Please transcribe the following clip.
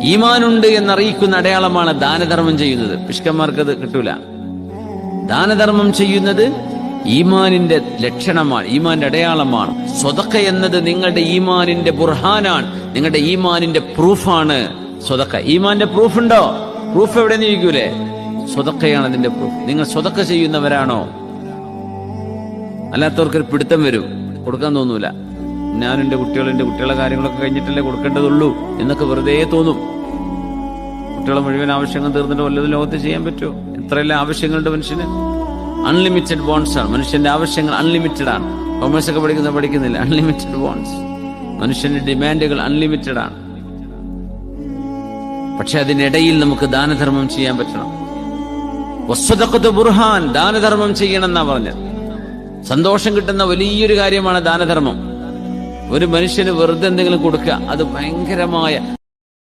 ഈമാനുണ്ട് എന്നറിയിക്കുന്ന അടയാളമാണ് ദാനധർമ്മം ചെയ്യുന്നത്. പിഷ്കന്മാർക്ക് അത് കിട്ടൂല. ദാനധർമ്മം ചെയ്യുന്നത് ഈമാനിന്റെ ലക്ഷണമാണ്, ഈമാന്റെ അടയാളമാണ്. സ്വതക്ക എന്നത് നിങ്ങളുടെ ഈമാനിന്റെ ബുർഹാനാണ്, നിങ്ങളുടെ ഈമാനിന്റെ പ്രൂഫാണ്. സ്വതക്ക ഈമാന്റെ പ്രൂഫ് ഉണ്ടോ? പ്രൂഫ് എവിടെ നിൽക്കൂലേ? സ്വതക്കയാണ് അതിന്റെ പ്രൂഫ്. നിങ്ങൾ സ്വതക്ക ചെയ്യുന്നവരാണോ? അല്ലാത്തവർക്കൊരു പിടുത്തം വരും, കൊടുക്കാൻ തോന്നൂല. ഞാനും എന്റെ കുട്ടികളെ കാര്യങ്ങളൊക്കെ കഴിഞ്ഞിട്ടല്ലേ കൊടുക്കേണ്ടതുള്ളൂ എന്നൊക്കെ വെറുതെ തോന്നും. കുട്ടികളെ മുഴുവൻ ആവശ്യങ്ങൾ തീർന്നിട്ട് വല്ലതും ലോകത്ത് ചെയ്യാൻ പറ്റുമോ? എത്രയെല്ലാം ആവശ്യങ്ങളുണ്ട് മനുഷ്യന്. അൺലിമിറ്റഡ് ബോൺസ് ആണ് മനുഷ്യന്റെ ആവശ്യങ്ങൾ, അൺലിമിറ്റഡ് ആണ്. കൊമേഴ്സ് ഒക്കെ പഠിക്കുന്നില്ല, അൺലിമിറ്റഡ് ബോൺസ്. മനുഷ്യന്റെ ഡിമാൻഡുകൾ അൺലിമിറ്റഡ് ആണ്. പക്ഷെ അതിനിടയിൽ നമുക്ക് ദാനധർമ്മം ചെയ്യാൻ പറ്റണം. വസ്സദഖത്തു ബുർഹാൻ, ദാനധർമ്മം ചെയ്യണം എന്നാ പറഞ്ഞത്. സന്തോഷം കിട്ടുന്ന വലിയൊരു കാര്യമാണ് ദാനധർമ്മം. ഒരു മനുഷ്യന് വെറുതെ എന്തെങ്കിലും കൊടുക്കുക, അത് ഭയങ്കരമായ